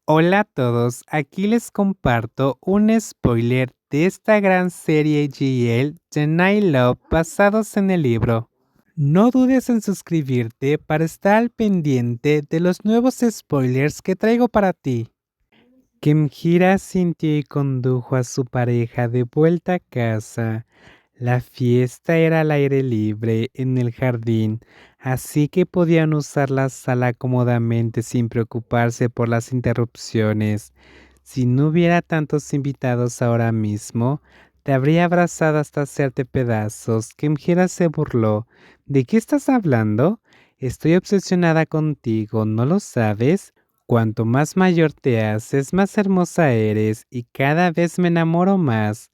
Hola a todos, aquí les comparto un spoiler de esta gran serie GL The Night Love basados en el libro. No dudes en suscribirte para estar al pendiente de los nuevos spoilers que traigo para ti. Kenjira sintió y condujo a su pareja de vuelta a casa. La fiesta era al aire libre en el jardín, así que podían usar la sala cómodamente sin preocuparse por las interrupciones. Si no hubiera tantos invitados ahora mismo, te habría abrazado hasta hacerte pedazos. Kenjira se burló. ¿De qué estás hablando? Estoy obsesionada contigo, ¿no lo sabes? Cuanto más mayor te haces, más hermosa eres y cada vez me enamoro más,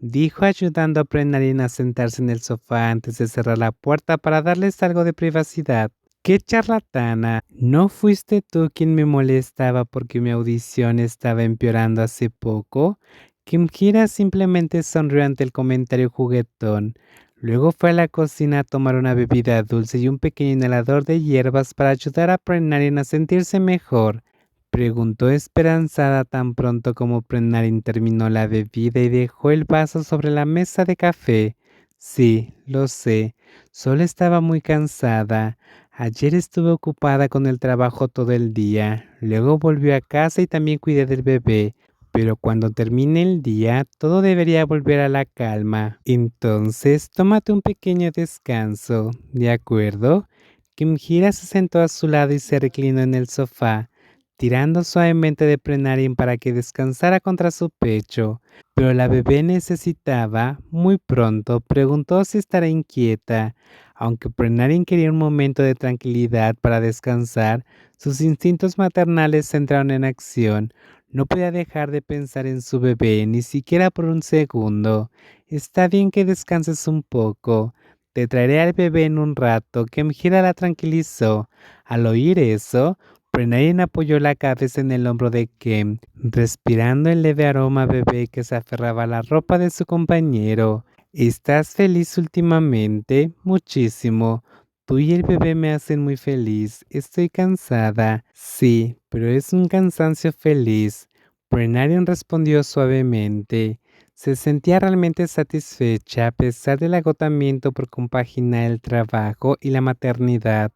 dijo ayudando a Prenarin a sentarse en el sofá antes de cerrar la puerta para darles algo de privacidad. ¡Qué charlatana! ¿No fuiste tú quien me molestaba porque mi audición estaba empeorando hace poco? Kimhira simplemente sonrió ante el comentario juguetón. Luego fue a la cocina a tomar una bebida dulce y un pequeño inhalador de hierbas para ayudar a Prenarin a sentirse mejor. Preguntó esperanzada tan pronto como Prenarin terminó la bebida y dejó el vaso sobre la mesa de café. Sí, lo sé, solo estaba muy cansada. Ayer estuve ocupada con el trabajo todo el día. Luego volvió a casa y también cuidé del bebé. Pero cuando termine el día, todo debería volver a la calma. Entonces, tómate un pequeño descanso, ¿de acuerdo? Kimhira se sentó a su lado y se reclinó en el sofá, tirando suavemente de Prenarin para que descansara contra su pecho. Pero la bebé necesitaba, muy pronto, preguntó si estará inquieta. Aunque Prenarin quería un momento de tranquilidad para descansar, sus instintos maternales entraron en acción. No podía dejar de pensar en su bebé, ni siquiera por un segundo. Está bien que descanses un poco. Te traeré al bebé en un rato. Kemjira la tranquilizó. Al oír eso, Prenarin apoyó la cabeza en el hombro de Kem, respirando el leve aroma bebé que se aferraba a la ropa de su compañero. ¿Estás feliz últimamente? Muchísimo. Tú y el bebé me hacen muy feliz. Estoy cansada. Sí, pero es un cansancio feliz. Brenarian respondió suavemente. Se sentía realmente satisfecha a pesar del agotamiento por compaginar el trabajo y la maternidad.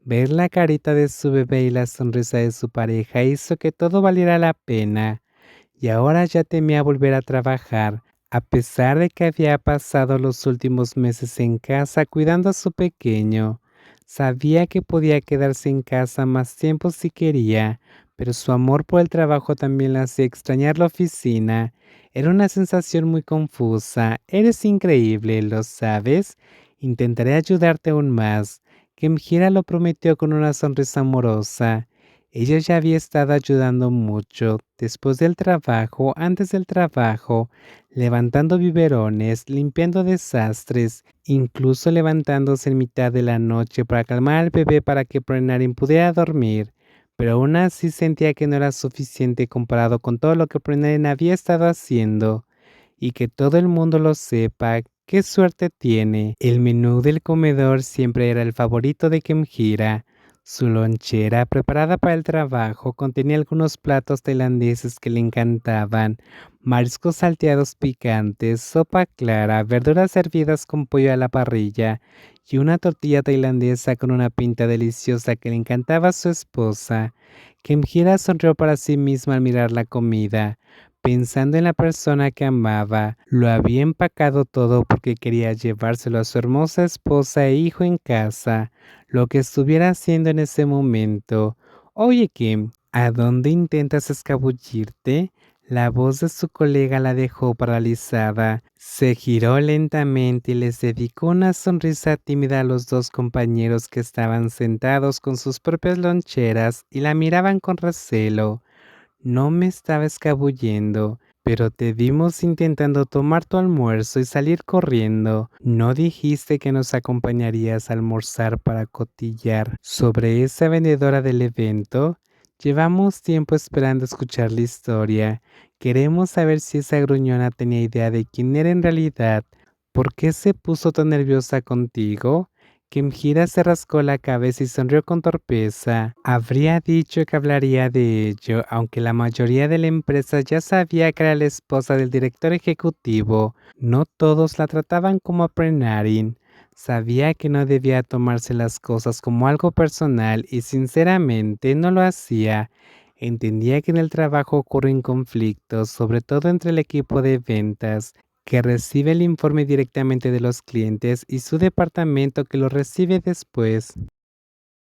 Ver la carita de su bebé y la sonrisa de su pareja hizo que todo valiera la pena. Y ahora ya temía volver a trabajar, a pesar de que había pasado los últimos meses en casa cuidando a su pequeño. Sabía que podía quedarse en casa más tiempo si quería, pero su amor por el trabajo también la hacía extrañar la oficina. Era una sensación muy confusa. Eres increíble, ¿lo sabes? Intentaré ayudarte aún más. Kemjira lo prometió con una sonrisa amorosa. Ella ya había estado ayudando mucho, después del trabajo, antes del trabajo, levantando biberones, limpiando desastres, incluso levantándose en mitad de la noche para calmar al bebé para que Prenarin pudiera dormir. Pero aún así sentía que no era suficiente comparado con todo lo que Prenarin había estado haciendo. Y que todo el mundo lo sepa, qué suerte tiene. El menú del comedor siempre era el favorito de Kemjira. Su lonchera, preparada para el trabajo, contenía algunos platos tailandeses que le encantaban: mariscos salteados picantes, sopa clara, verduras servidas con pollo a la parrilla y una tortilla tailandesa con una pinta deliciosa que le encantaba a su esposa. Kemjira sonrió para sí misma al mirar la comida. Pensando en la persona que amaba, lo había empacado todo porque quería llevárselo a su hermosa esposa e hijo en casa, lo que estuviera haciendo en ese momento. Oye, Kim, ¿a dónde intentas escabullirte? La voz de su colega la dejó paralizada. Se giró lentamente y les dedicó una sonrisa tímida a los dos compañeros que estaban sentados con sus propias loncheras y la miraban con recelo. No me estaba escabullendo, pero te vimos intentando tomar tu almuerzo y salir corriendo. ¿No dijiste que nos acompañarías a almorzar para cotillar sobre esa vendedora del evento? Llevamos tiempo esperando escuchar la historia. Queremos saber si esa gruñona tenía idea de quién era en realidad. ¿Por qué se puso tan nerviosa contigo? Kimhira se rascó la cabeza y sonrió con torpeza. Habría dicho que hablaría de ello, aunque la mayoría de la empresa ya sabía que era la esposa del director ejecutivo. No todos la trataban como a Prenarin. Sabía que no debía tomarse las cosas como algo personal y sinceramente no lo hacía. Entendía que en el trabajo ocurren conflictos, sobre todo entre el equipo de ventas, que recibe el informe directamente de los clientes y su departamento que lo recibe después.